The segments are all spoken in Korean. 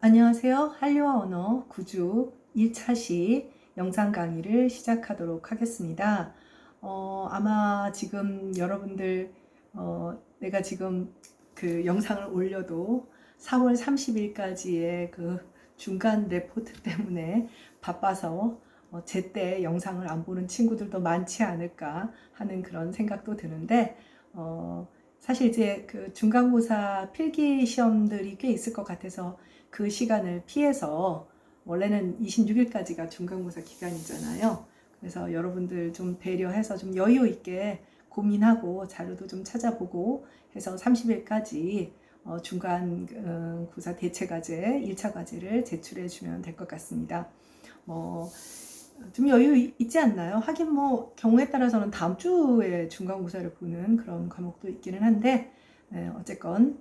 안녕하세요. 한류와 언어 9주 1차 시 영상 강의를 시작하도록 하겠습니다. 아마 지금 여러분들 내가 지금 그 영상을 올려도 4월 30일까지의 그 중간 레포트 때문에 바빠서 제때 영상을 안 보는 친구들도 많지 않을까 하는 그런 생각도 드는데 사실 이제 그 중간고사 필기 시험들이 꽤 있을 것 같아서 그 시간을 피해서 원래는 26일까지가 중간고사 기간이잖아요. 그래서 여러분들 좀 배려해서 좀 여유 있게 고민하고 자료도 좀 찾아보고 해서 30일까지 중간고사 대체과제 1차 과제를 제출해 주면 될 것 같습니다. 좀 여유 있지 않나요? 하긴 뭐 경우에 따라서는 다음 주에 중간고사를 보는 그런 과목도 있기는 한데 어쨌건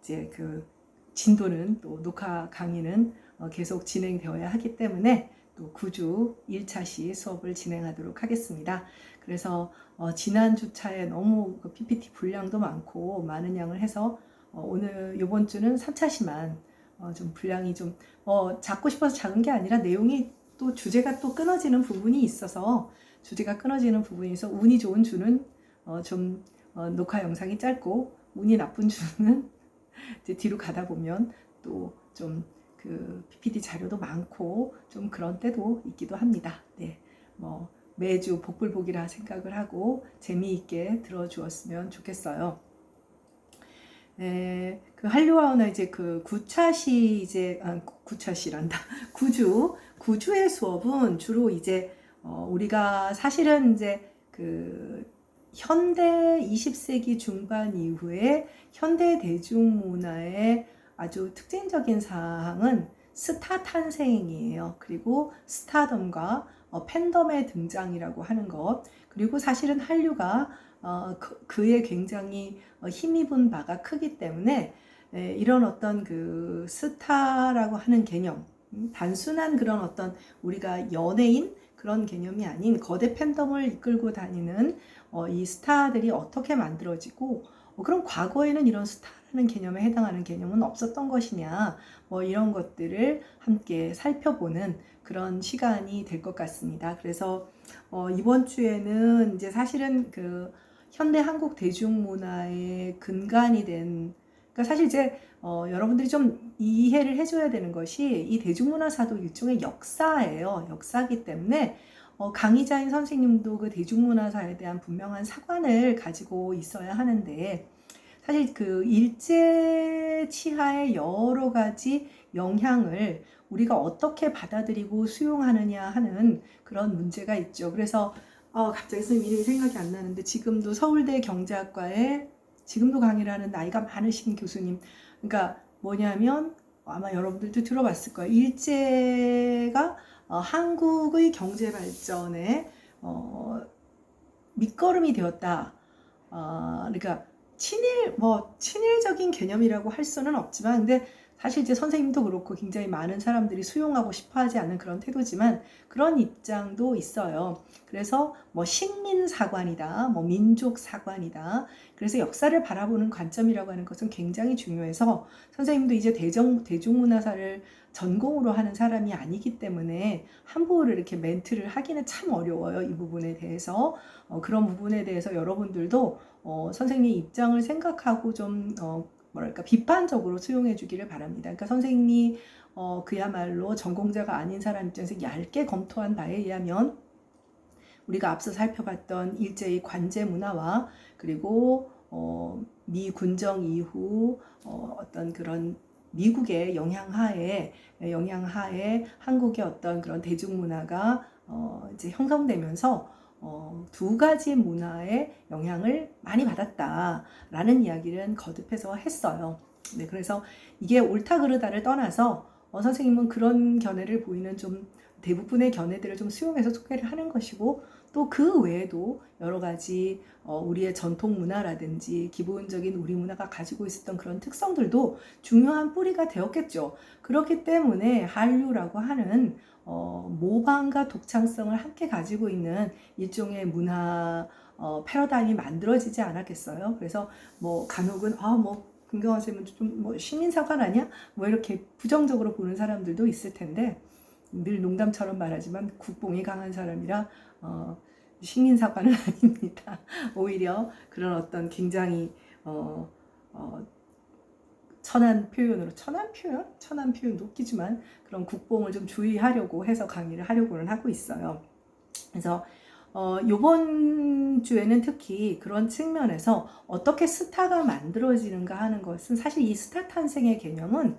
이제 그 진도는 또 녹화 강의는 계속 진행되어야 하기 때문에 또 9주 1차시 수업을 진행하도록 하겠습니다. 그래서 지난 주차에 너무 PPT 분량도 많고 많은 양을 해서 오늘 이번 주는 3차시만 좀 분량이 좀 작고 싶어서 작은 게 아니라 내용이 또 주제가 또 끊어지는 부분이 있어서 주제가 끊어지는 부분이 있어 운이 좋은 주는 좀 녹화 영상이 짧고 운이 나쁜 주는 이제 뒤로 가다 보면 또 좀 그 PPT 자료도 많고 좀 그런 때도 있기도 합니다. 네, 뭐 매주 복불복이라 생각을 하고 재미있게 들어주었으면 좋겠어요. 네, 그 한류와 언어 이제 그 9차시 이제 9차시란다. 9주의 수업은 주로 이제 우리가 사실은 이제 그 현대 20세기 중반 이후에 현대 대중문화의 아주 특징적인 사항은 스타 탄생이에요. 그리고 스타덤과 팬덤의 등장이라고 하는 것. 그리고 사실은 한류가 그에 굉장히 힘입은 바가 크기 때문에 이런 어떤 그 스타라고 하는 개념, 단순한 그런 어떤 우리가 연예인 그런 개념이 아닌 거대 팬덤을 이끌고 다니는 이 스타들이 어떻게 만들어지고 그럼 과거에는 이런 스타라는 개념에 해당하는 개념은 없었던 것이냐 뭐 이런 것들을 함께 살펴보는 그런 시간이 될 것 같습니다. 그래서 이번 주에는 이제 사실은 그 현대 한국 대중문화의 근간이 된 그러니까 사실 이제 여러분들이 좀 이해를 해줘야 되는 것이 이 대중문화사도 일종의 역사예요. 역사이기 때문에 강의자인 선생님도 그 대중문화사에 대한 분명한 사관을 가지고 있어야 하는데 사실 그 일제 치하의 여러 가지 영향을 우리가 어떻게 받아들이고 수용하느냐 하는 그런 문제가 있죠. 그래서 갑자기 선생님 이름이 생각이 안 나는데 지금도 서울대 경제학과에 지금도 강의를 하는 나이가 많으신 교수님. 그러니까 뭐냐면 아마 여러분들도 들어봤을 거예요. 일제가 한국의 경제 발전에 밑거름이 되었다. 그러니까 친일적인 개념이라고 할 수는 없지만, 근데 사실 이제 선생님도 그렇고 굉장히 많은 사람들이 수용하고 싶어 하지 않는 그런 태도지만 그런 입장도 있어요. 그래서 뭐 식민사관이다, 뭐 민족사관이다. 그래서 역사를 바라보는 관점이라고 하는 것은 굉장히 중요해서 선생님도 이제 대중문화사를 전공으로 하는 사람이 아니기 때문에 함부로 이렇게 멘트를 하기는 참 어려워요. 이 부분에 대해서. 그런 부분에 대해서 여러분들도 선생님 입장을 생각하고 좀 뭐랄까 비판적으로 수용해 주기를 바랍니다. 그러니까 선생님이 그야말로 전공자가 아닌 사람 입장에서 얇게 검토한 바에 의하면 우리가 앞서 살펴봤던 일제의 관제 문화와 그리고 미 군정 이후 어떤 그런 미국의 영향하에 한국의 어떤 그런 대중문화가 이제 형성되면서 두 가지 문화의 영향을 많이 받았다라는 이야기를 거듭해서 했어요. 네, 그래서 이게 옳다 그르다를 떠나서 선생님은 그런 견해를 보이는 좀 대부분의 견해들을 좀 수용해서 소개를 하는 것이고 또 그 외에도 여러 가지 우리의 전통 문화라든지 기본적인 우리 문화가 가지고 있었던 그런 특성들도 중요한 뿌리가 되었겠죠. 그렇기 때문에 한류라고 하는 모방과 독창성을 함께 가지고 있는 일종의 문화 패러다임이 만들어지지 않았겠어요. 그래서 뭐 간혹은 김경화 쌤은 좀 뭐 시민사관 아니야? 뭐 이렇게 부정적으로 보는 사람들도 있을 텐데, 늘 농담처럼 말하지만 국뽕이 강한 사람이라 시민사관은 아닙니다. 오히려 그런 어떤 굉장히 천한 표현으로, 천한 표현? 천한 표현도 웃기지만 그런 국뽕을 좀 주의하려고 해서 강의를 하려고는 하고 있어요. 그래서 요번 주에는 특히 그런 측면에서 어떻게 스타가 만들어지는가 하는 것은, 사실 이 스타 탄생의 개념은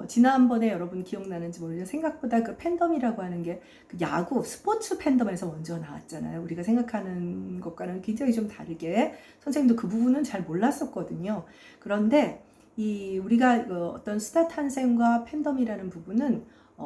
지난번에 여러분 기억나는지 모르지만 생각보다 그 팬덤이라고 하는 게 그 야구, 스포츠 팬덤에서 먼저 나왔잖아요. 우리가 생각하는 것과는 굉장히 좀 다르게, 선생님도 그 부분은 잘 몰랐었거든요. 그런데 우리가 어떤 스타 탄생과 팬덤이라는 부분은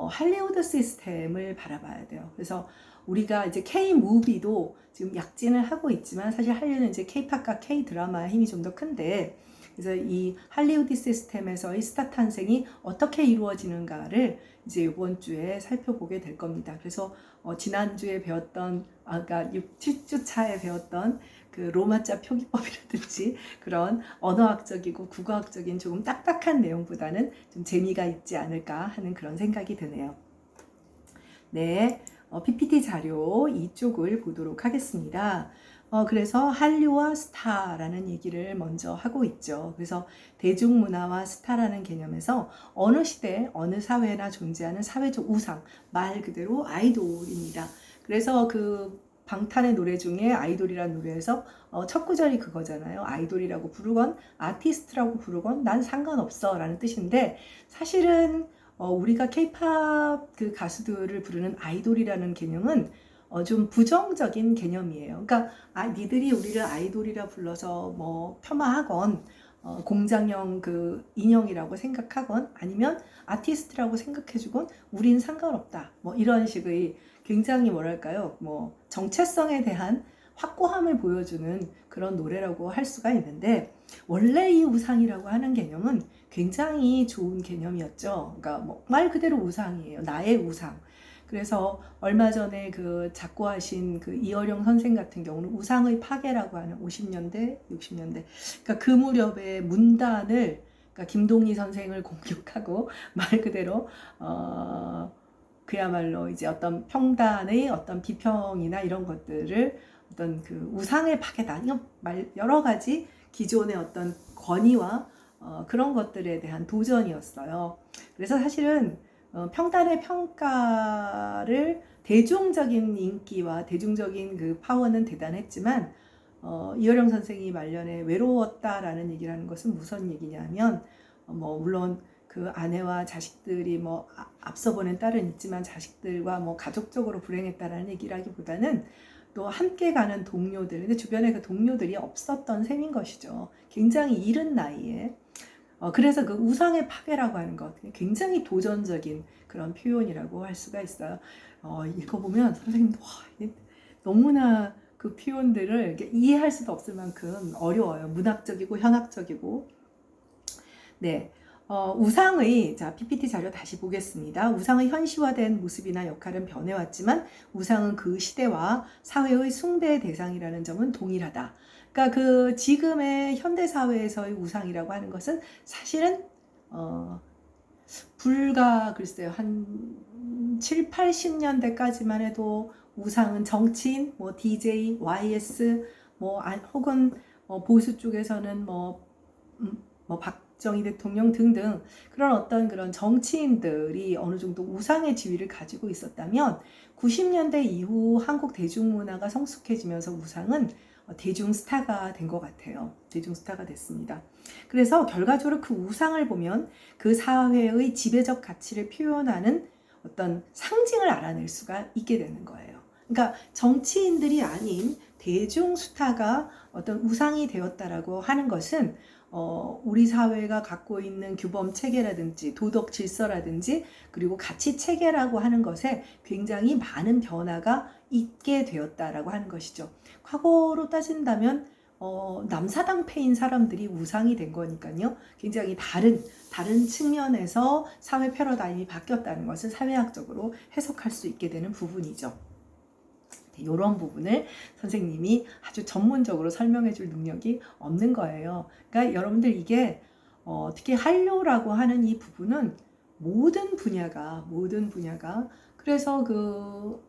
할리우드 시스템을 바라봐야 돼요. 그래서 우리가 이제 K-무비도 지금 약진을 하고 있지만, 사실 한류는 이제 K-팝과 K-드라마의 힘이 좀 더 큰데, 그래서 이 할리우드 시스템에서의 스타 탄생이 어떻게 이루어지는가를 이제 이번 주에 살펴보게 될 겁니다. 그래서 지난주에 배웠던, 아까 6, 7주 차에 배웠던 그 로마자 표기법이라든지 그런 언어학적이고 국어학적인 조금 딱딱한 내용보다는 좀 재미가 있지 않을까 하는 그런 생각이 드네요. 네, PPT 자료 이쪽을 보도록 하겠습니다. 그래서 한류와 스타라는 얘기를 먼저 하고 있죠. 그래서 대중문화와 스타라는 개념에서 어느 시대, 어느 사회나 존재하는 사회적 우상, 말 그대로 아이돌입니다. 그래서 그 방탄의 노래 중에 아이돌이라는 노래에서 첫 구절이 그거잖아요. 아이돌이라고 부르건 아티스트라고 부르건 난 상관없어 라는 뜻인데, 사실은 우리가 K-팝 그 가수들을 부르는 아이돌이라는 개념은 좀 부정적인 개념이에요. 그러니까 니들이 우리를 아이돌이라 불러서 뭐 폄하하건 공장형 그 인형이라고 생각하건 아니면 아티스트라고 생각해주건 우린 상관없다. 뭐 이런 식의 굉장히 뭐랄까요? 뭐 정체성에 대한 확고함을 보여주는 그런 노래라고 할 수가 있는데, 원래 이 우상이라고 하는 개념은 굉장히 좋은 개념이었죠. 그러니까 뭐 말 그대로 우상이에요. 나의 우상. 그래서 얼마 전에 그 작고하신 그 이어령 선생 같은 경우는 우상의 파괴라고 하는 50년대, 60년대, 그러니까 그 무렵에 문단을, 그러니까 김동희 선생을 공격하고 말 그대로 그야말로 이제 어떤 평단의 어떤 비평이나 이런 것들을 어떤 그 우상의 파괴다, 이런 여러 가지 기존의 어떤 권위와 그런 것들에 대한 도전이었어요. 그래서 사실은 평단의 평가를, 대중적인 인기와 대중적인 그 파워는 대단했지만 이어령 선생이 말년에 외로웠다라는 얘기를 하는 것은 무슨 얘기냐면, 뭐 물론 그 아내와 자식들이 뭐 앞서 보낸 딸은 있지만 자식들과 뭐 가족적으로 불행했다라는 얘기라기보다는 또 함께 가는 동료들, 근데 주변에 그 동료들이 없었던 셈인 것이죠. 굉장히 이른 나이에. 그래서 그 우상의 파괴라고 하는 것, 굉장히 도전적인 그런 표현이라고 할 수가 있어요. 읽어보면 선생님도 너무나 그 표현들을 이해할 수도 없을 만큼 어려워요. 문학적이고 현학적이고. 네. 우상의, 자, PPT 자료 다시 보겠습니다. 우상의 현시화된 모습이나 역할은 변해왔지만 우상은 그 시대와 사회의 숭배의 대상이라는 점은 동일하다. 그러니까 그 지금의 현대사회에서의 우상이라고 하는 것은 사실은 불과 글쎄요 한 7, 80년대까지만 해도 우상은 정치인, 뭐 DJ, YS, 뭐 혹은 보수 쪽에서는 뭐 박정희 대통령 등등 그런 어떤 그런 정치인들이 어느 정도 우상의 지위를 가지고 있었다면, 90년대 이후 한국 대중문화가 성숙해지면서 우상은 대중스타가 된 것 같아요. 대중스타가 됐습니다. 그래서 결과적으로 그 우상을 보면 그 사회의 지배적 가치를 표현하는 어떤 상징을 알아낼 수가 있게 되는 거예요. 그러니까 정치인들이 아닌 대중스타가 어떤 우상이 되었다라고 하는 것은 우리 사회가 갖고 있는 규범 체계라든지 도덕 질서라든지 그리고 가치 체계라고 하는 것에 굉장히 많은 변화가 있게 되었다라고 하는 것이죠. 과거로 따진다면 남사당패인 사람들이 우상이 된 거니까요. 굉장히 다른 측면에서 사회 패러다임이 바뀌었다는 것을 사회학적으로 해석할 수 있게 되는 부분이죠. 이런 부분을 선생님이 아주 전문적으로 설명해 줄 능력이 없는 거예요. 그러니까 여러분들 이게 특히 한료라고 하는 이 부분은 모든 분야가 그래서 그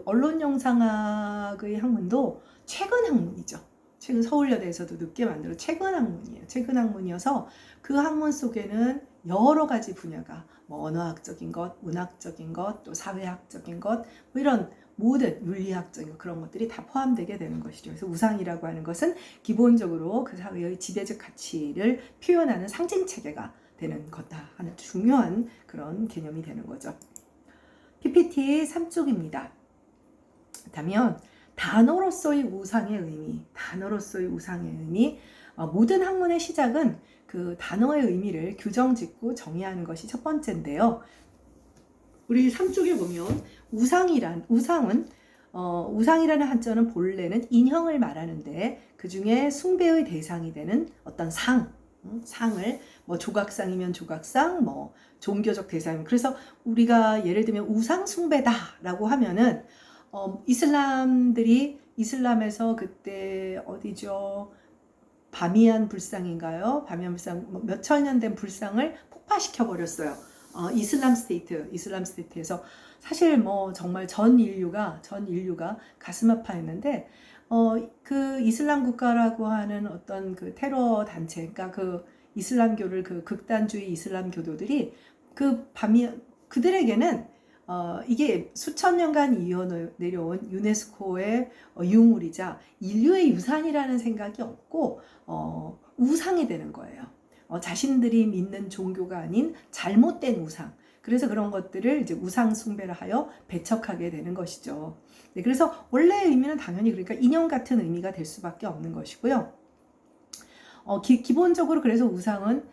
언론 영상학의 학문도 최근 학문이죠. 최근 서울여대에서도 늦게 만들어 최근 학문이에요. 최근 학문이어서 그 학문 속에는 여러 가지 분야가 뭐 언어학적인 것, 문학적인 것, 또 사회학적인 것, 뭐 이런 모든 윤리학적인 그런 것들이 다 포함되게 되는 것이죠. 그래서 우상이라고 하는 것은 기본적으로 그 사회의 지배적 가치를 표현하는 상징 체계가 되는 거다 하는 중요한 그런 개념이 되는 거죠. PPT 3쪽입니다. 그렇다면 단어로서의 우상의 의미, 모든 학문의 시작은 그 단어의 의미를 규정짓고 정의하는 것이 첫 번째인데요. 우리 3쪽에 보면 우상이라는 한자는 본래는 인형을 말하는데 그 중에 숭배의 대상이 되는 어떤 상을 뭐 조각상이면 조각상, 뭐 종교적 대상. 그래서 우리가 예를 들면 우상 숭배다라고 하면은 이슬람에서 그때 어디죠? 바미안 불상인가요? 바미안 불상 몇천 년 된 불상을 폭파시켜 버렸어요. 이슬람 스테이트에서 사실 뭐 정말 전 인류가 가슴 아파했는데 그 이슬람 국가라고 하는 어떤 그 테러 단체, 그러니까 그 이슬람교를 그 극단주의 이슬람 교도들이 그들에게는 이게 수천 년간 이어내려온 유네스코의 유물이자 인류의 유산이라는 생각이 없고 우상이 되는 거예요. 자신들이 믿는 종교가 아닌 잘못된 우상. 그래서 그런 것들을 이제 우상 숭배를 하여 배척하게 되는 것이죠. 네, 그래서 원래의 의미는 당연히 그러니까 인형 같은 의미가 될 수밖에 없는 것이고요. 기본적으로 그래서 우상은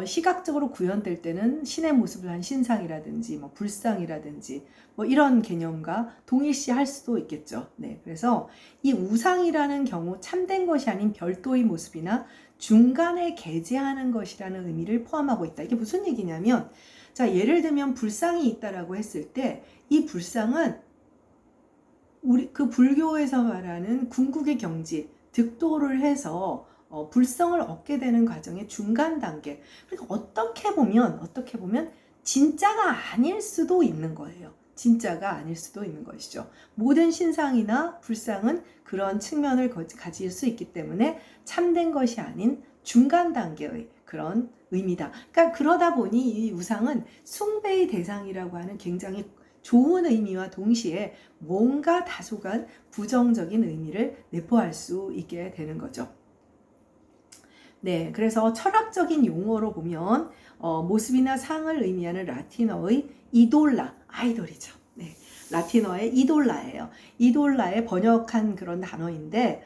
시각적으로 구현될 때는 신의 모습을 한 신상이라든지 뭐 불상이라든지 뭐 이런 개념과 동일시할 수도 있겠죠. 네, 그래서 이 우상이라는 경우 참된 것이 아닌 별도의 모습이나 중간에 게재하는 것이라는 의미를 포함하고 있다. 이게 무슨 얘기냐면, 자, 예를 들면 불상이 있다라고 했을 때 이 불상은 우리 그 불교에서 말하는 궁극의 경지, 득도를 해서 불성을 얻게 되는 과정의 중간 단계. 그러니까 어떻게 보면 진짜가 아닐 수도 있는 거예요. 진짜가 아닐 수도 있는 것이죠. 모든 신상이나 불상은 그런 측면을 가질 수 있기 때문에 참된 것이 아닌 중간 단계의 그런 의미다. 그러니까 그러다 보니 이 우상은 숭배의 대상이라고 하는 굉장히 좋은 의미와 동시에 뭔가 다소간 부정적인 의미를 내포할 수 있게 되는 거죠. 네, 그래서 철학적인 용어로 보면 모습이나 상을 의미하는 라틴어의 이돌라, 아이돌이죠. 네, 라틴어의 이돌라예요. 이돌라의 번역한 그런 단어인데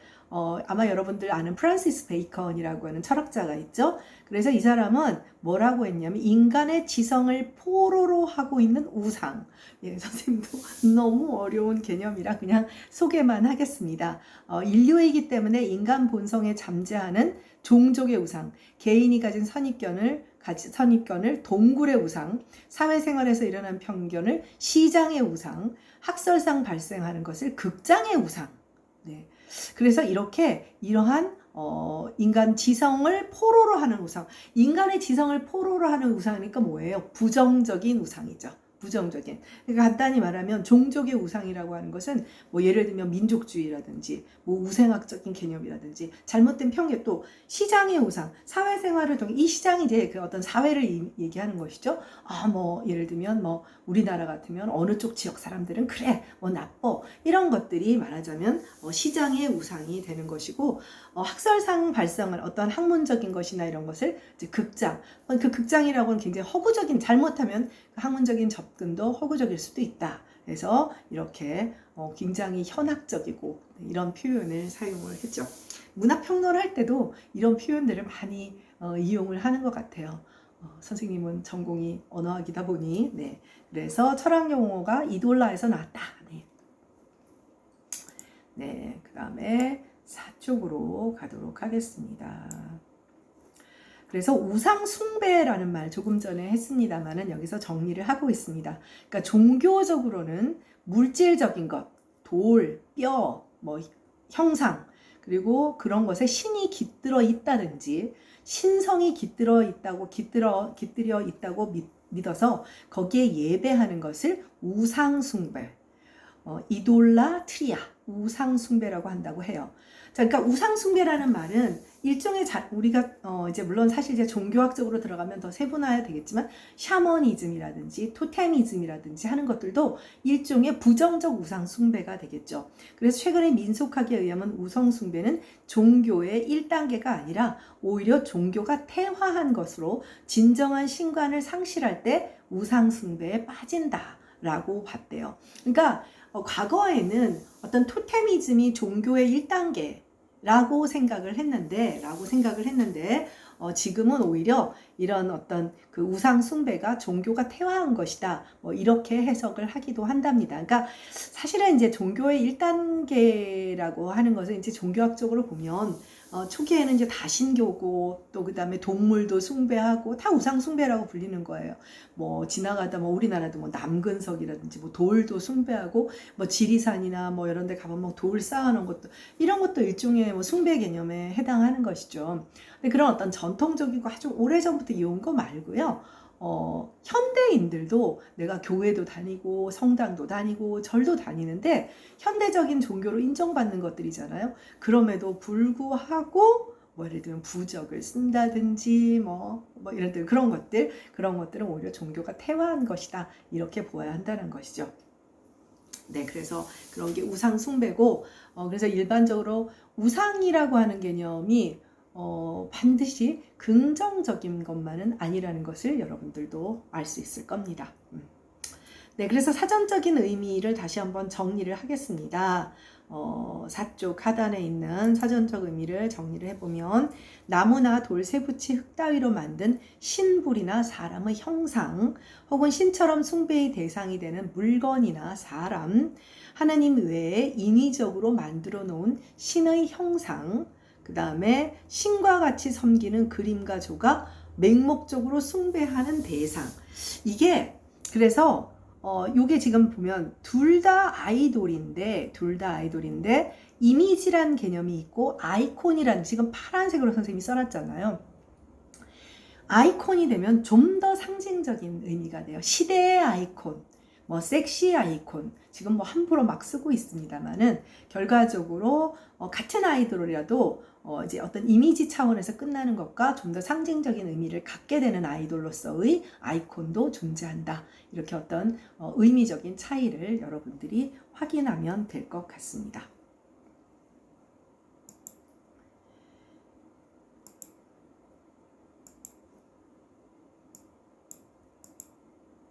아마 여러분들 아는 프란시스 베이컨이라고 하는 철학자가 있죠. 그래서 이 사람은 뭐라고 했냐면 인간의 지성을 포로로 하고 있는 우상. 예, 선생님도 너무 어려운 개념이라 그냥 소개만 하겠습니다. 인류이기 때문에 인간 본성에 잠재하는 종족의 우상, 개인이 가진 선입견을 동굴의 우상, 사회생활에서 일어난 편견을 시장의 우상, 학설상 발생하는 것을 극장의 우상. 네. 그래서 이러한 인간 지성을 포로로 하는 우상, 인간의 지성을 포로로 하는 우상이니까 뭐예요? 부정적인 우상이죠. 부정적인. 그러니까 간단히 말하면 종족의 우상이라고 하는 것은 뭐 예를 들면 민족주의라든지 뭐 우생학적인 개념이라든지 잘못된 편견, 또 시장의 우상, 사회생활을 통해 이 시장이 이제 그 어떤 사회를 얘기하는 것이죠. 뭐 예를 들면 뭐 우리나라 같으면 어느 쪽 지역 사람들은 그래 뭐 나빠 이런 것들이 말하자면 시장의 우상이 되는 것이고, 학설상 발생을 어떤 학문적인 것이나 이런 것을 이제 극장, 그 극장이라고는 굉장히 허구적인, 잘못하면 그 학문적인 접근도 허구적일 수도 있다. 그래서 이렇게 굉장히 현학적이고 이런 표현을 사용을 했죠. 문학평론을 할 때도 이런 표현들을 많이 이용을 하는 것 같아요. 선생님은 전공이 언어학이다 보니, 네. 그래서 철학 용어가 이돌라에서 나왔다. 네. 네. 그 다음에 4쪽으로 가도록 하겠습니다. 그래서 우상 숭배라는 말 조금 전에 했습니다만은 여기서 정리를 하고 있습니다. 그러니까 종교적으로는 물질적인 것, 돌, 뼈, 뭐 형상, 그리고 그런 것에 신이 깃들어 있다든지 신성이 깃들어 있다고 믿어서 거기에 예배하는 것을 우상숭배, 이돌라트리아, 우상숭배라고 한다고 해요. 자, 그러니까 우상숭배라는 말은 일종의 우리가 이제 물론 사실 이제 종교학적으로 들어가면 더 세분화해야 되겠지만 샤머니즘이라든지 토테미즘이라든지 하는 것들도 일종의 부정적 우상숭배가 되겠죠. 그래서 최근에 민속학에 의하면 우상숭배는 종교의 1단계가 아니라 오히려 종교가 퇴화한 것으로 진정한 신관을 상실할 때 우상숭배에 빠진다라고 봤대요. 그러니까 과거에는 어떤 토테미즘이 종교의 1단계라고 생각을 했는데, 지금은 오히려 이런 어떤 그 우상 숭배가 종교가 퇴화한 것이다. 뭐 이렇게 해석을 하기도 한답니다. 그러니까 사실은 이제 종교의 1단계라고 하는 것은 이제 종교학적으로 보면 초기에는 이제 다신교고 또 그다음에 동물도 숭배하고 다 우상 숭배라고 불리는 거예요. 뭐 지나가다 뭐 우리나라도 뭐 남근석이라든지 뭐 돌도 숭배하고 뭐 지리산이나 뭐 이런 데 가면 뭐 돌 쌓아놓은 것도 이런 것도 일종의 뭐 숭배 개념에 해당하는 것이죠. 근데 그런 어떤 전통적이고 아주 오래전부터 이어온 거 말고요. 현대인들도 내가 교회도 다니고 성당도 다니고 절도 다니는데 현대적인 종교로 인정받는 것들이잖아요. 그럼에도 불구하고 뭐 예를 들면 부적을 쓴다든지 뭐 이런 그런 것들은 오히려 종교가 퇴화한 것이다. 이렇게 보아야 한다는 것이죠. 네, 그래서 그런 게 우상 숭배고 그래서 일반적으로 우상이라고 하는 개념이 반드시 긍정적인 것만은 아니라는 것을 여러분들도 알 수 있을 겁니다. 네, 그래서 사전적인 의미를 다시 한번 정리를 하겠습니다. 사쪽 하단에 있는 사전적 의미를 정리를 해보면 나무나 돌, 쇠붙이, 흙 따위로 만든 신불이나 사람의 형상 혹은 신처럼 숭배의 대상이 되는 물건이나 사람, 하나님 외에 인위적으로 만들어 놓은 신의 형상, 그 다음에 신과 같이 섬기는 그림과 조각, 맹목적으로 숭배하는 대상. 이게 그래서 요게 지금 보면 둘 다 아이돌인데 이미지란 개념이 있고 아이콘이란 지금 파란색으로 선생님이 써놨잖아요. 아이콘이 되면 좀 더 상징적인 의미가 돼요. 시대의 아이콘, 뭐 섹시 아이콘, 지금 뭐 함부로 막 쓰고 있습니다만은 결과적으로 같은 아이돌이라도 이제 어떤 이미지 차원에서 끝나는 것과 좀 더 상징적인 의미를 갖게 되는 아이돌로서의 아이콘도 존재한다. 이렇게 어떤 의미적인 차이를 여러분들이 확인하면 될 것 같습니다.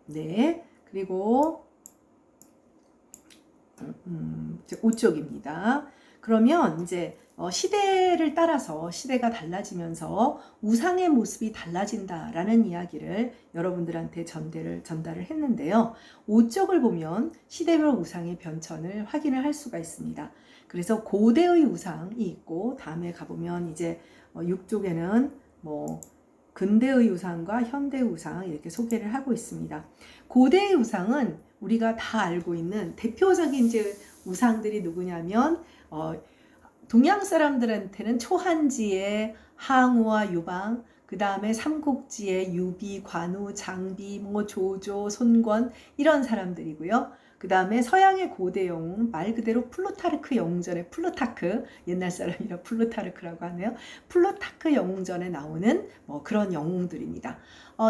네, 그리고 5쪽입니다. 그러면 이제 시대를 따라서 시대가 달라지면서 우상의 모습이 달라진다라는 이야기를 여러분들한테 전달을 했는데요. 5쪽을 보면 시대별 우상의 변천을 확인을 할 수가 있습니다. 그래서 고대의 우상이 있고 다음에 가보면 이제 6쪽에는 뭐 근대의 우상과 현대의 우상 이렇게 소개를 하고 있습니다. 고대의 우상은 우리가 다 알고 있는 대표적인 이제 우상들이 누구냐면 동양 사람들한테는 초한지의 항우와 유방, 그 다음에 삼국지의 유비, 관우, 장비, 뭐 조조, 손권 이런 사람들이고요. 그 다음에 서양의 고대 영웅, 말 그대로 플루타르크 영웅전의 플루타크, 옛날 사람이라 플루타르크라고 하네요. 플루타크 영웅전에 나오는 뭐 그런 영웅들입니다.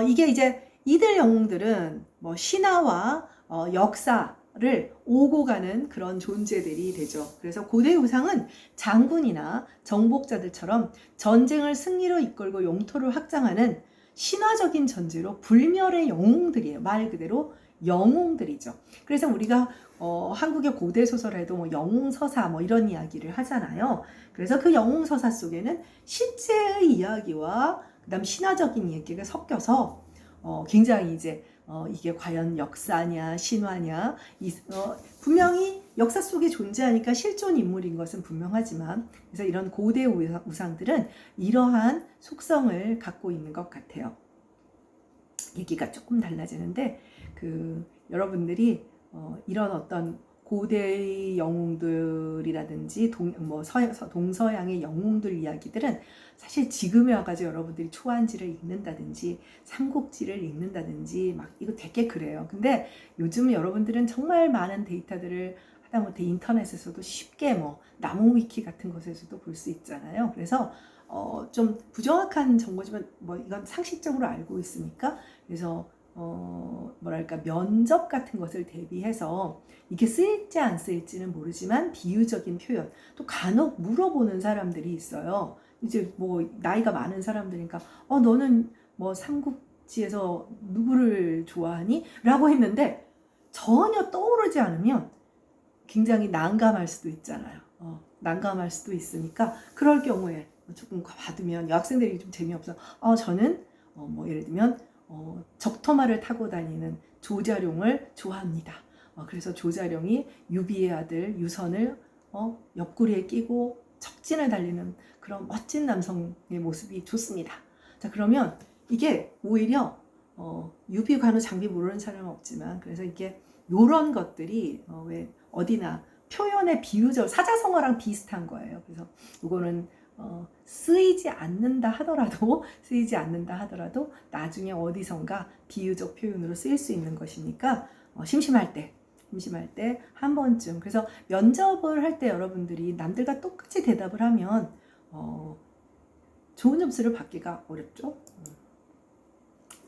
이게 이제 이들 영웅들은 뭐 신화와 역사를 오고 가는 그런 존재들이 되죠. 그래서 고대 우상은 장군이나 정복자들처럼 전쟁을 승리로 이끌고 영토를 확장하는 신화적인 존재로 불멸의 영웅들이에요. 말 그대로 영웅들이죠. 그래서 우리가 한국의 고대 소설에도 뭐 영웅서사 뭐 이런 이야기를 하잖아요. 그래서 그 영웅서사 속에는 실제의 이야기와 그다음 신화적인 이야기가 섞여서 굉장히 이제 이게 과연 역사냐 신화냐 분명히 역사 속에 존재하니까 실존 인물인 것은 분명하지만 그래서 이런 고대 우상들은 이러한 속성을 갖고 있는 것 같아요. 얘기가 조금 달라지는데 여러분들이 이런 어떤 고대의 영웅들이라든지 동서양의 영웅들 이야기들은 사실 지금에 와가지고 여러분들이 초안지를 읽는다든지 삼국지를 읽는다든지 막 이거 되게 그래요. 근데 요즘 여러분들은 정말 많은 데이터들을 하다못해 인터넷에서도 쉽게 뭐 나무위키 같은 곳에서도 볼 수 있잖아요. 그래서 좀 부정확한 정보지만 뭐 이건 상식적으로 알고 있으니까 그래서 뭐랄까 면접 같은 것을 대비해서 이게 쓰일지 안 쓰일지는 모르지만 비유적인 표현 또 간혹 물어보는 사람들이 있어요. 이제 뭐 나이가 많은 사람들이니까 너는 뭐 삼국지에서 누구를 좋아하니? 라고 했는데 전혀 떠오르지 않으면 굉장히 난감할 수도 있잖아요. 난감할 수도 있으니까 그럴 경우에 조금 받으면 여학생들이 좀 재미없어. 저는 뭐 예를 들면 적토마를 타고 다니는 조자룡을 좋아합니다. 그래서 조자룡이 유비의 아들 유선을 옆구리에 끼고 척진을 달리는 그런 멋진 남성의 모습이 좋습니다. 자, 그러면 이게 오히려 유비 관우 장비 모르는 사람은 없지만 그래서 이게 요런 것들이 왜 어디나 표현의 비유적 사자성어랑 비슷한 거예요. 그래서 이거는 쓰이지 않는다 하더라도 나중에 어디선가 비유적 표현으로 쓰일 수 있는 것이니까 심심할 때 한 번쯤. 그래서 면접을 할 때 여러분들이 남들과 똑같이 대답을 하면 좋은 점수를 받기가 어렵죠.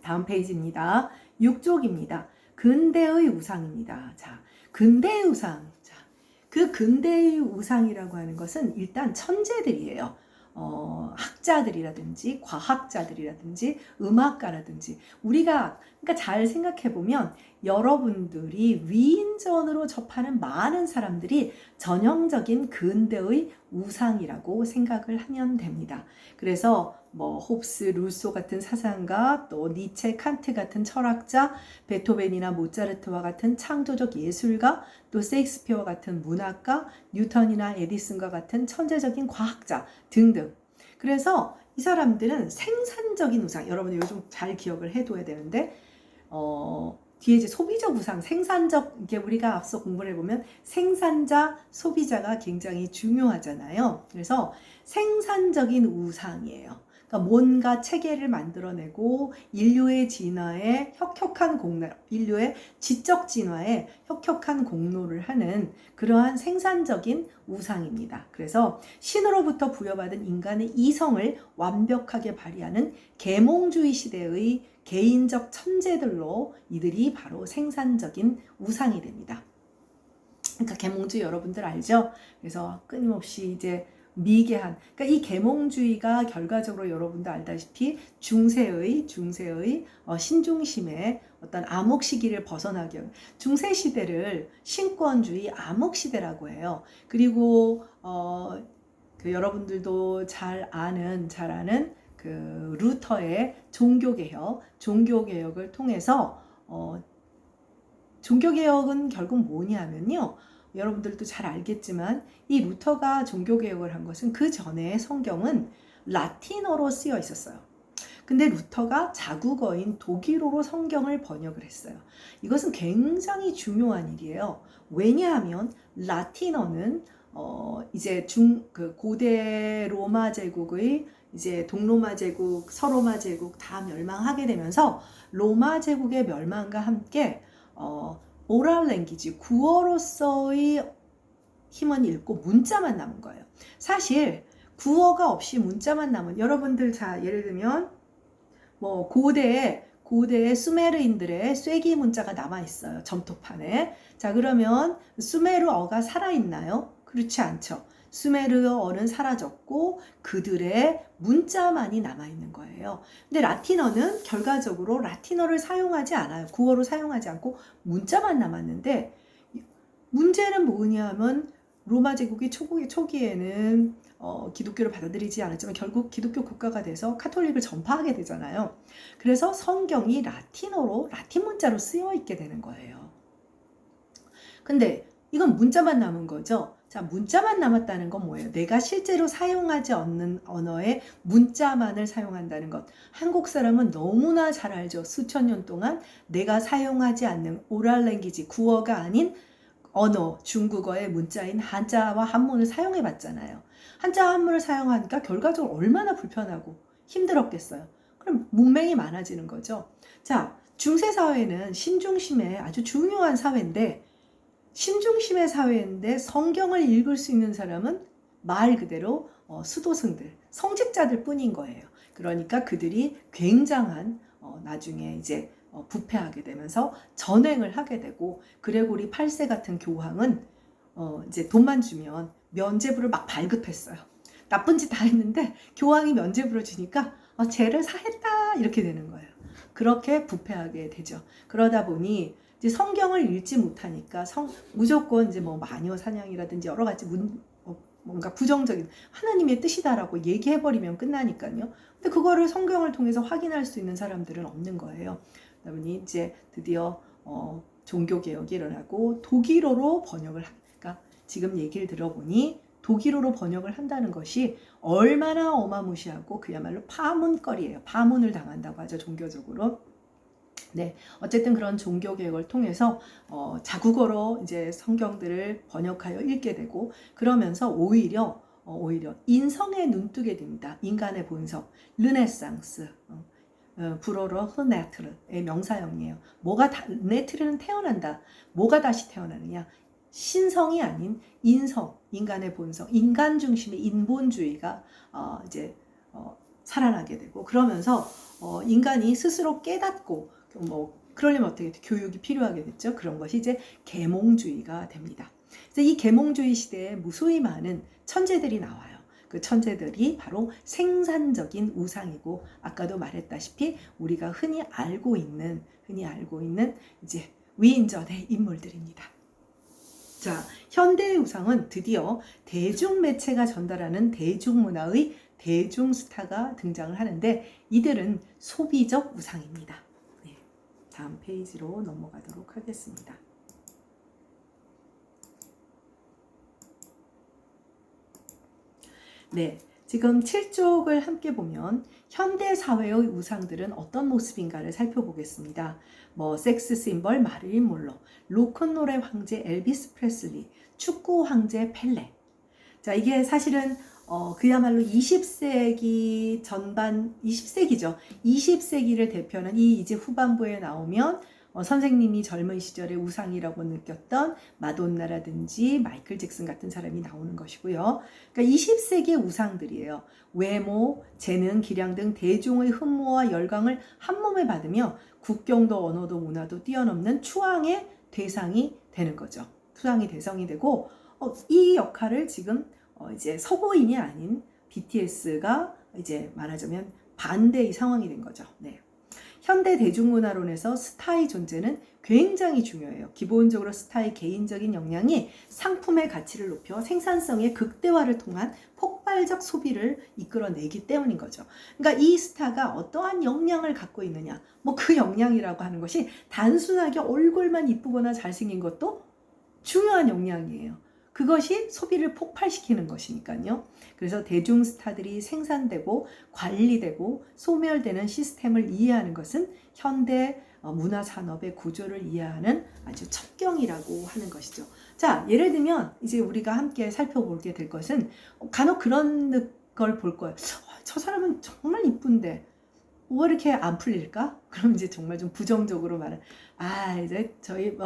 다음 페이지입니다. 6쪽입니다. 근대의 우상입니다. 자, 근대의 우상. 자, 그 근대의 우상이라고 하는 것은 일단 천재들이에요. 학자들이라든지 과학자들이라든지 음악가라든지 우리가 그러니까 잘 생각해 보면 여러분들이 위인전으로 접하는 많은 사람들이 전형적인 근대의 우상이라고 생각을 하면 됩니다. 그래서 뭐 홉스, 루소 같은 사상가, 또 니체, 칸트 같은 철학자, 베토벤이나 모차르트와 같은 창조적 예술가, 또 셰익스피어와 같은 문학가, 뉴턴이나 에디슨과 같은 천재적인 과학자 등등. 그래서 이 사람들은 생산적인 우상, 여러분들 요즘 잘 기억을 해둬야 되는데 뒤에 이제 소비적 우상, 생산적, 이게 우리가 앞서 공부를 해보면 생산자, 소비자가 굉장히 중요하잖아요. 그래서 생산적인 우상이에요. 그러니까 뭔가 체계를 만들어내고 인류의 진화에 혁혁한 공로, 인류의 지적 진화에 혁혁한 공로를 하는 그러한 생산적인 우상입니다. 그래서 신으로부터 부여받은 인간의 이성을 완벽하게 발휘하는 계몽주의 시대의 개인적 천재들로 이들이 바로 생산적인 우상이 됩니다. 그러니까 계몽주의 여러분들 알죠? 그래서 끊임없이 이제 미개한, 그러니까 이 계몽주의가 결과적으로 여러분도 알다시피 중세의 신중심의 어떤 암흑 시기를 벗어나게 하는 중세 시대를 신권주의 암흑 시대라고 해요. 그리고 그 여러분들도 잘 아는 그 루터의 종교개혁을 통해서 종교개혁은 결국 뭐냐면요. 여러분들도 잘 알겠지만 이 루터가 종교개혁을 한 것은 그 전에 성경은 라틴어로 쓰여 있었어요. 근데 루터가 자국어인 독일어로 성경을 번역을 했어요. 이것은 굉장히 중요한 일이에요. 왜냐하면 라틴어는 이제 그 고대 로마 제국의 이제 동로마 제국, 서로마 제국 다 멸망하게 되면서 로마 제국의 멸망과 함께 오랄 랭귀지, 구어로서의 힘은 잃고 문자만 남은 거예요. 사실 구어가 없이 문자만 남은 여러분들 자 예를 들면 뭐 고대의 수메르인들의 쐐기 문자가 남아 있어요. 점토판에. 자 그러면 수메르어가 살아있나요? 그렇지 않죠. 수메르어는 사라졌고 그들의 문자만이 남아있는 거예요. 근데 라틴어는 결과적으로 라틴어를 사용하지 않아요. 구어로 사용하지 않고 문자만 남았는데 문제는 뭐냐면 로마 제국이 초기에는 기독교를 받아들이지 않았지만 결국 기독교 국가가 돼서 카톨릭을 전파하게 되잖아요. 그래서 성경이 라틴 문자로 쓰여 있게 되는 거예요. 근데 이건 문자만 남은 거죠. 자, 문자만 남았다는 건 뭐예요? 내가 실제로 사용하지 않는 언어의 문자만을 사용한다는 것. 한국 사람은 너무나 잘 알죠. 수천 년 동안 내가 사용하지 않는 오랄 랭귀지, 구어가 아닌 언어, 중국어의 문자인 한자와 한문을 사용해 봤잖아요. 한자와 한문을 사용하니까 결과적으로 얼마나 불편하고 힘들었겠어요. 그럼 문맹이 많아지는 거죠. 자, 중세 사회는 신중심의 아주 중요한 사회인데, 신중심의 사회인데 성경을 읽을 수 있는 사람은 말 그대로 수도승들, 성직자들 뿐인 거예요. 그러니까 그들이 굉장한 나중에 이제 부패하게 되면서 전횡을 하게 되고, 그레고리 8세 같은 교황은 이제 돈만 주면 면죄부를 막 발급했어요. 나쁜 짓 다 했는데 교황이 면죄부를 주니까 죄를 사했다 이렇게 되는 거예요. 그렇게 부패하게 되죠. 그러다 보니 이제 성경을 읽지 못하니까 무조건 이제 뭐 마녀 사냥이라든지 여러 가지 뭔가 부정적인 하나님의 뜻이다라고 얘기해버리면 끝나니까요. 근데 그거를 성경을 통해서 확인할 수 있는 사람들은 없는 거예요. 그러다 보니 이제 드디어 종교개혁이 일어나고 독일어로 번역을 하니까, 지금 얘기를 들어보니 독일어로 번역을 한다는 것이 얼마나 어마무시하고 그야말로 파문거리예요. 파문을 당한다고 하죠, 종교적으로. 네, 어쨌든 그런 종교개혁을 통해서 자국어로 이제 성경들을 번역하여 읽게 되고, 그러면서 오히려 인성에 눈뜨게 됩니다. 인간의 본성, 르네상스. 불어로 흐네트르의 명사형이에요. 네트르는 태어난다. 뭐가 다시 태어나느냐? 신성이 아닌 인성, 인간의 본성, 인간 중심의 인본주의가 이제 살아나게 되고, 그러면서 인간이 스스로 깨닫고, 그러려면 어떻게 교육이 필요하게 됐죠. 그런 것이 이제 계몽주의가 됩니다. 그래서 이 계몽주의 시대에 무수히 많은 천재들이 나와요. 그 천재들이 바로 생산적인 우상이고, 아까도 말했다시피 우리가 흔히 알고 있는 이제 위인전의 인물들입니다. 자, 현대의 우상은 드디어 대중매체가 전달하는 대중문화의 대중스타가 등장을 하는데, 이들은 소비적 우상입니다. 네, 다음 페이지로 넘어가도록 하겠습니다. 네, 지금 7쪽을 함께 보면 현대 사회의 우상들은 어떤 모습인가를 살펴보겠습니다. 섹스 심벌 마릴린 monroe, 로큰롤의 황제 엘비스 프레슬리, 축구 황제 펠레. 자, 이게 사실은 그야말로 20세기 전반, 20세기죠. 20세기를 대표하는 이 이제 후반부에 나오면 선생님이 젊은 시절의 우상이라고 느꼈던 마돈나라든지 마이클 잭슨 같은 사람이 나오는 것이고요. 그러니까 20세기의 우상들이에요. 외모, 재능, 기량 등 대중의 흠모와 열광을 한 몸에 받으며 국경도 언어도 문화도 뛰어넘는 추앙의 대상이 되는 거죠. 추앙의 대상이 되고, 이 역할을 지금 이제 서구인이 아닌 BTS가 이제 말하자면 반대의 상황이 된 거죠. 네. 현대 대중문화론에서 스타의 존재는 굉장히 중요해요. 기본적으로 스타의 개인적인 역량이 상품의 가치를 높여 생산성의 극대화를 통한 폭발적 소비를 이끌어내기 때문인 거죠. 그러니까 이 스타가 어떠한 역량을 갖고 있느냐, 그 역량이라고 하는 것이 단순하게 얼굴만 이쁘거나 잘생긴 것도 중요한 역량이에요. 그것이 소비를 폭발시키는 것이니까요. 그래서 대중 스타들이 생산되고 관리되고 소멸되는 시스템을 이해하는 것은 현대 문화산업의 구조를 이해하는 아주 첩경이라고 하는 것이죠. 자, 예를 들면 이제 우리가 함께 살펴보게 될 것은 간혹 그런 걸 볼 거예요. 저 사람은 정말 이쁜데 왜 이렇게 안 풀릴까? 그럼 이제 정말 좀 부정적으로 말은, 이제 저희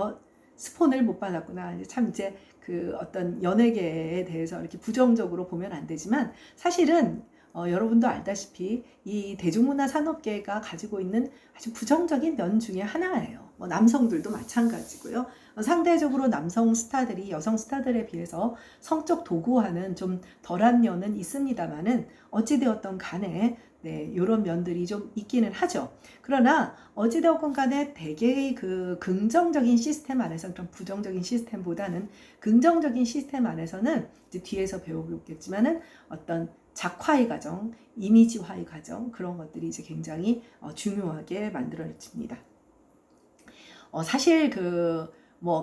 스폰을 못 받았구나. 이제 그 어떤 연예계에 대해서 이렇게 부정적으로 보면 안 되지만, 사실은 여러분도 알다시피 이 대중문화 산업계가 가지고 있는 아주 부정적인 면 중에 하나예요. 남성들도 마찬가지고요. 상대적으로 남성 스타들이 여성 스타들에 비해서 성적 도구화는 좀 덜한 면은 있습니다만은, 어찌되었던 간에 이런 면들이 좀 있기는 하죠. 그러나 어찌되었건 간에 대개의 그 긍정적인 시스템 안에서, 그런 부정적인 시스템보다는 긍정적인 시스템 안에서는 이제 뒤에서 배우겠지만은 어떤 작화의 과정, 이미지화의 과정, 그런 것들이 이제 굉장히 중요하게 만들어집니다. 사실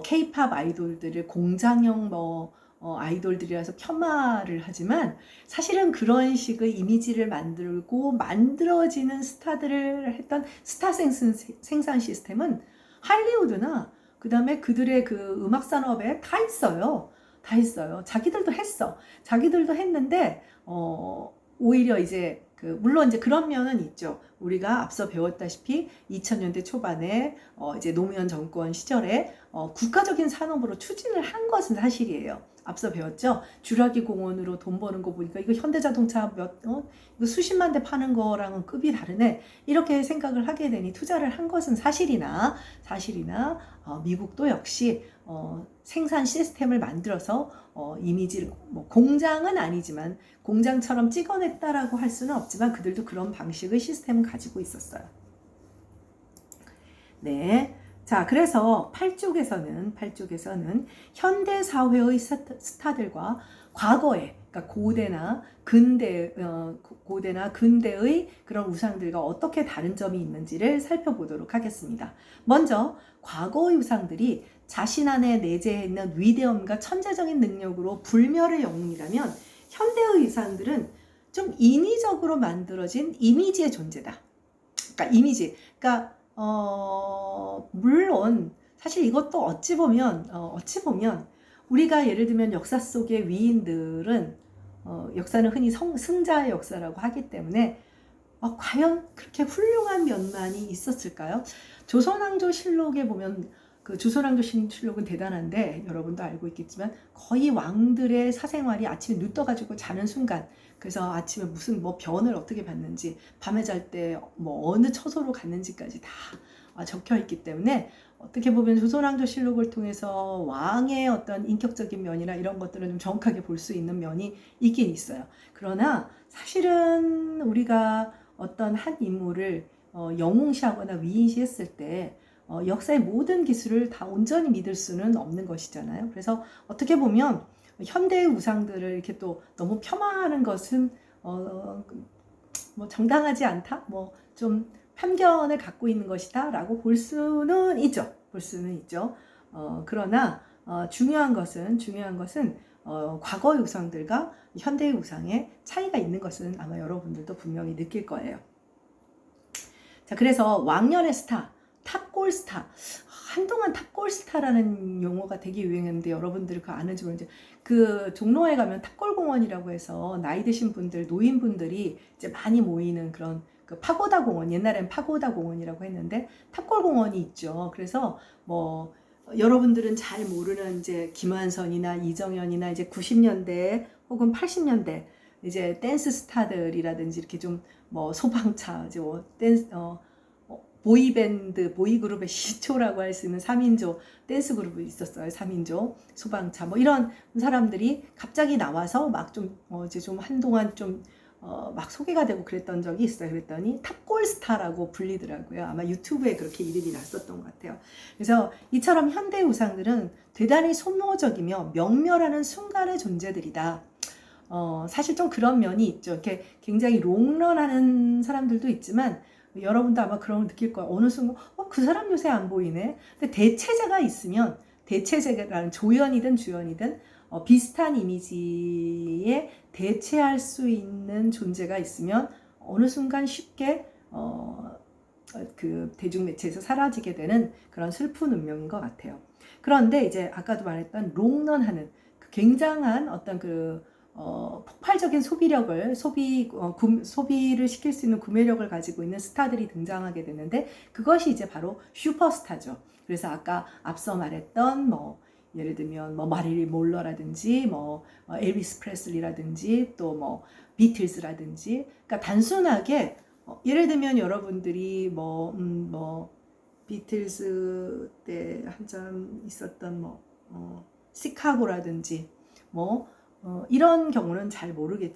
K-팝 아이돌들을 공장형 아이돌들이라서 폄하를 하지만, 사실은 그런 식의 이미지를 만들어지는 스타들을 했던 스타 생산 시스템은 할리우드나 그 다음에 그들의 그 음악 산업에 다 있어요. 다 있어요. 자기들도 했어. 자기들도 했는데, 오히려 이제, 물론 이제 그런 면은 있죠. 우리가 앞서 배웠다시피 2000년대 초반에, 이제 노무현 정권 시절에, 국가적인 산업으로 추진을 한 것은 사실이에요. 앞서 배웠죠? 쥬라기 공원으로 돈 버는 거 보니까 이거 현대자동차 이거 수십만 대 파는 거랑은 급이 다르네. 이렇게 생각을 하게 되니 투자를 한 것은 사실이나, 미국도 역시, 생산 시스템을 만들어서, 이미지를, 뭐, 공장은 아니지만, 공장처럼 찍어냈다라고 할 수는 없지만, 그들도 그런 방식의 시스템을 가지고 있었어요. 네. 자, 그래서 8쪽에서는 현대 사회의 스타들과 과거에, 그러니까 고대나 근대의 그런 우상들과 어떻게 다른 점이 있는지를 살펴보도록 하겠습니다. 먼저 과거의 우상들이 자신 안에 내재해 있는 위대함과 천재적인 능력으로 불멸의 영웅이라면, 현대의 우상들은 좀 인위적으로 만들어진 이미지의 존재다. 그러니까 이미지. 그러니까 물론 사실 이것도 어찌 보면 우리가 예를 들면 역사 속의 위인들은, 역사는 흔히 승자의 역사라고 하기 때문에, 과연 그렇게 훌륭한 면만이 있었을까요? 조선왕조실록에 보면, 그 조선왕조실록은 대단한데 여러분도 알고 있겠지만, 거의 왕들의 사생활이 아침에 눈 떠가지고 자는 순간, 그래서 아침에 무슨 뭐 변을 어떻게 받는지, 밤에 잘 때 뭐 어느 처소로 갔는지까지 다 적혀 있기 때문에, 어떻게 보면 조선왕조실록을 통해서 왕의 어떤 인격적인 면이나 이런 것들을 좀 정확하게 볼 수 있는 면이 있긴 있어요. 그러나 사실은 우리가 어떤 한 인물을 영웅시하거나 위인시했을 때, 역사의 모든 기술을 다 온전히 믿을 수는 없는 것이잖아요. 그래서 어떻게 보면 현대의 우상들을 이렇게 또 너무 폄하하는 것은 뭐 정당하지 않다, 뭐 좀 편견을 갖고 있는 것이다 라고 볼 수는 있죠. 그러나 중요한 것은 과거의 우상들과 현대의 우상의 차이가 있는 것은 아마 여러분들도 분명히 느낄 거예요. 자, 그래서 왕년의 스타, 탑골스타. 한동안 탑골스타라는 용어가 되게 유행했는데 여러분들이 그거 아는지 모르는지, 그 종로에 가면 탑골공원이라고 해서 나이 드신 분들, 노인분들이 이제 많이 모이는 그런 그 파고다 공원, 옛날엔 파고다 공원이라고 했는데 탑골공원이 있죠. 그래서 뭐 여러분들은 잘 모르는 이제 김완선이나 이정현이나 이제 90년대 혹은 80년대 이제 댄스 스타들이라든지 이렇게 좀 뭐 소방차, 이제 뭐 댄스 보이밴드, 보이그룹의 시초라고 할 수 있는 3인조 댄스 그룹이 있었어요. 3인조, 소방차, 뭐 이런 사람들이 갑자기 나와서 막 좀, 이제 좀 한동안 좀, 막 소개가 되고 그랬던 적이 있어요. 그랬더니 탑골스타라고 불리더라고요. 아마 유튜브에 그렇게 이름이 났었던 것 같아요. 그래서 이처럼 현대 우상들은 대단히 소모적이며 명멸하는 순간의 존재들이다. 사실 좀 그런 면이 있죠. 이렇게 굉장히 롱런하는 사람들도 있지만, 여러분도 아마 그런 걸 느낄 거예요. 어느 순간, 그 사람 요새 안 보이네. 근데 대체제가 있으면, 대체제라는 조연이든 주연이든, 비슷한 이미지에 대체할 수 있는 존재가 있으면, 어느 순간 쉽게, 그 대중매체에서 사라지게 되는 그런 슬픈 운명인 것 같아요. 그런데 이제 아까도 말했던 롱런하는 그 굉장한 어떤 폭발적인 소비력을 소비를 시킬 수 있는 구매력을 가지고 있는 스타들이 등장하게 되는데, 그것이 이제 바로 슈퍼스타죠. 그래서 아까 앞서 말했던 뭐 예를 들면 뭐 마릴린 몰러라든지 뭐 엘비스 프레슬리라든지 또 뭐 비틀즈라든지, 그러니까 단순하게 예를 들면 여러분들이 뭐 비틀즈 때 한참 있었던 뭐 시카고라든지 뭐 이런 경우는 잘 모르겠지만